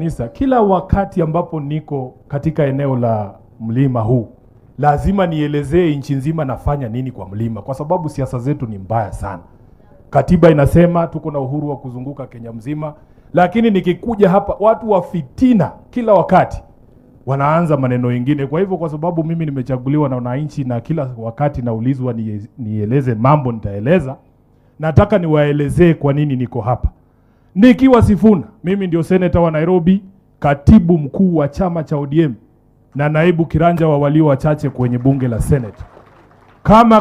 Kanisa, kila wakati ambapo niko katika eneo la mlima huu lazima nielezee nchi nzima nafanya nini kwa mlima, kwa sababu siasa zetu ni mbaya sana. Katiba inasema tuko na uhuru wa kuzunguka Kenya mzima, lakini nikikuja hapa watu wa fitina kila wakati wanaanza maneno mengine. Kwa hivyo, kwa sababu mimi nimechaguliwa na wananchi na kila wakati naulizwa nieleze mambo, nitaeleza. Nataka niwaelezee kwa nini niko hapa. Nikiwa Sifuna, mimi ndio seneta wa Nairobi, katibu mkuu wa chama cha ODM na naibu kiranja wa walio wachache kwenye bunge la Senate. Kama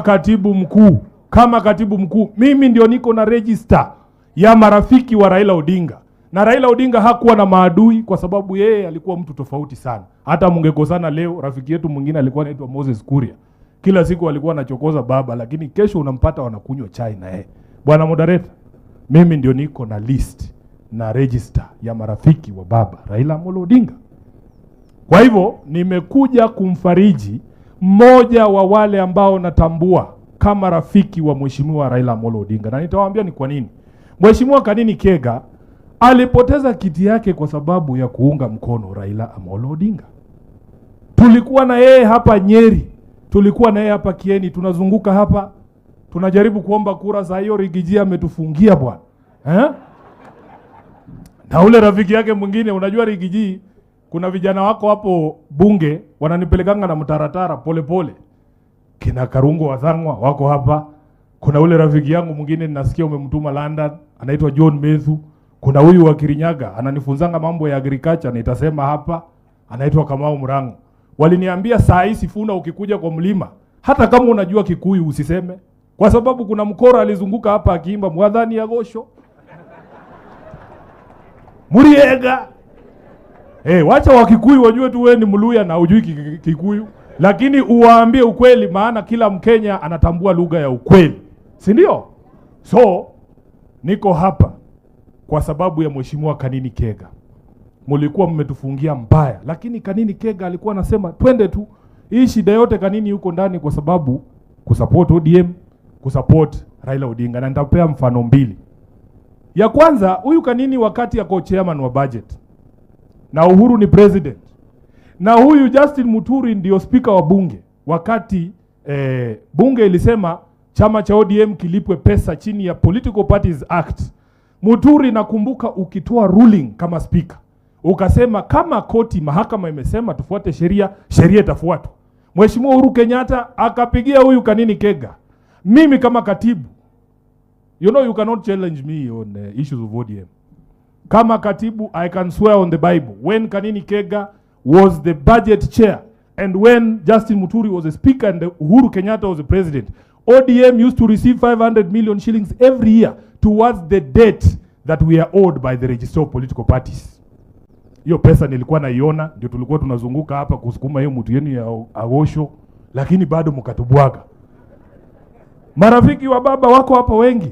katibu mkuu, mimi ndio niko na register ya marafiki wa Raila Odinga. Na Raila Odinga hakuwa na maadui kwa sababu yeye alikuwa mtu tofauti sana. Hata mungekosana leo, rafiki yetu mwingine alikuwa anaitwa Moses Kuria. Kila siku alikuwa anachokoza baba, lakini kesho unampata wanakunywa chai na yeye. Bwana moderator, mimi ndio niko na list na register ya marafiki wa baba Raila Amolo Odinga. Kwa hivyo nimekuja kumfariji mmoja wa wale ambao natambua kama rafiki wa Mheshimiwa Raila Amolo Odinga, na nitawaambia ni kwa nini. Mheshimiwa Kanini Kega alipoteza kiti yake kwa sababu ya kuunga mkono Raila Amolo Odinga. Tulikuwa na yeye hapa Nyeri, tulikuwa na yeye hapa Kieni, tunazunguka hapa, tunajaribu kuomba kura. Za hiyo Rigiji ametufungia bwana. Na ule rafiki yake mwingine, unajua Rigiji, kuna vijana wako hapo bunge wananipelekanga na mtaratara pole pole. Kina Karungo Wathangwa wako hapa. Kuna ule rafiki yangu mwingine ninasikia umemtuma London, anaitwa John Methu. Kuna huyu wa Kirinyaga ananifunzanga mambo ya agriculture, nitasema hapa, anaitwa Kamau Murango. Waliniambia saa hii Sifuna ukikuja kwa mlima, hata kama unajua Kikuyu usiseme, kwa sababu kuna mkora alizunguka hapa akiimba Mwadhani ya Gosho Muriega. Wacha wa Kikuyu wajue tu wewe ni Mluya na hujui Kikuyu, lakini uwaambie ukweli, maana kila Mkenya anatambua lugha ya ukweli, si ndio? So niko hapa kwa sababu ya Mheshimiwa Kanini Kega. Mulikuwa mmetufungia mbaya, lakini Kanini Kega alikuwa anasema twende tu. Hii shida yote Kanini yuko ndani kwa sababu kusupport ODM, kusupport Raila Odinga, na nitapea mfano mbili. Ya kwanza, huyu Kanini wakati yako chairman wa budget na Uhuru ni president, na huyu Justin Muturi ndio speaker wa bunge wakati bunge ilisema chama cha ODM kilipwe pesa chini ya Political Parties Act. Muturi, nakumbuka ukitoa ruling kama speaker ukasema kama koti mahakama imesema tufuate sheria, sheria itafuatwa. Mheshimiwa Uhuru Kenyatta akapigia huyu Kanini Kega. Mimi kama katibu, you cannot challenge me on issues of ODM. Kama katibu, I can swear on the Bible, when Kanini Kega was the budget chair and when Justin Muturi was a speaker and Uhuru Kenyatta was the president, ODM used to receive 500 million shillings every year towards the debt that we are owed by the register of political parties. Hiyo pesa nilikuwa naiona, ndio tulikuwa tunazunguka hapa kusukuma hiyo mtu yenu ya Agosho, lakini bado mkatubwaga. Marafiki wa baba wako hapa wengi.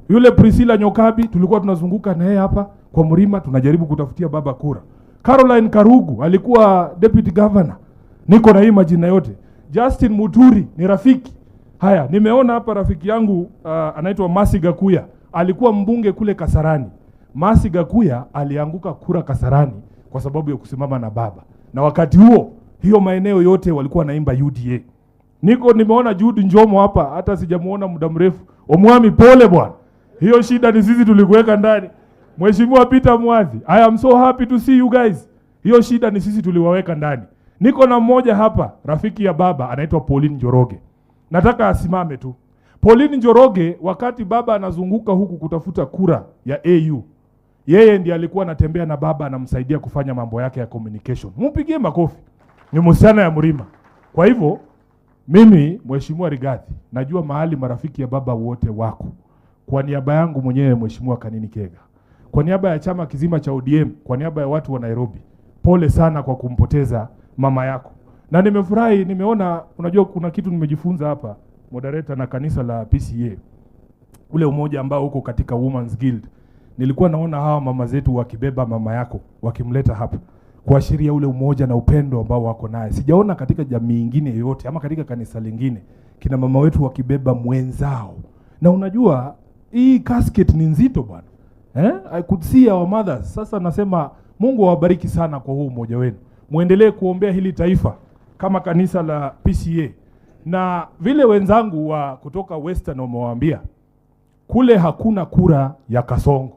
Yule Priscilla Nyokabi tulikuwa tunazunguka na yeye hapa kwa Mrima, tunajaribu kutafutia baba kura. Caroline Karugu alikuwa deputy governor. Niko na hii majina yote. Justin Muturi ni rafiki. Haya, nimeona hapa rafiki yangu anaitwa Masi Gakuya, alikuwa mbunge kule Kasarani. Masi Gakuya alianguka kura Kasarani kwa sababu ya kusimama na baba. Na wakati huo, hiyo maeneo yote walikuwa naimba UDA. Nimeona Jude Njomo hapa, hata sijamuona muda mrefu. Omwami pole bwana. Hiyo shida ni sisi tulikuweka ndani. Mheshimiwa Peter Mwadhi, I am so happy to see you guys. Hiyo shida ni sisi tuliwaweka ndani. Niko na mmoja hapa, rafiki ya baba, anaitwa Pauline Njoroge. Nataka asimame tu. Pauline Njoroge, wakati baba anazunguka huku kutafuta kura ya AU, yeye ndiye alikuwa anatembea na baba, anamsaidia kufanya mambo yake ya communication. Mpigie makofi. Ni msichana ya Mrima. Kwa hivyo, mimi Mheshimiwa Rigathi, najua mahali marafiki ya baba wote wako. Kwa niaba yangu mwenyewe Mheshimiwa Kanini Kega, kwa niaba ya chama kizima cha ODM, kwa niaba ya watu wa Nairobi, pole sana kwa kumpoteza mama yako. Na nimefurahi, nimeona, unajua kuna kitu nimejifunza hapa, moderator, na kanisa la PCA. Ule umoja ambao uko katika Women's Guild. Nilikuwa naona hawa mama zetu wakibeba mama yako, wakimleta hapa, kuashiria ule umoja na upendo ambao wako naye. Sijaona katika jamii nyingine yoyote ama katika kanisa lingine kina mama wetu wakibeba mwenzao. Na unajua hii casket ni nzito bwana. I could see our mothers. Sasa nasema Mungu awabariki sana kwa huu umoja wenu. Muendelee kuombea hili taifa kama kanisa la PCA. Na vile wenzangu wa kutoka Western wamewaambia, kule hakuna kura ya Kasongo.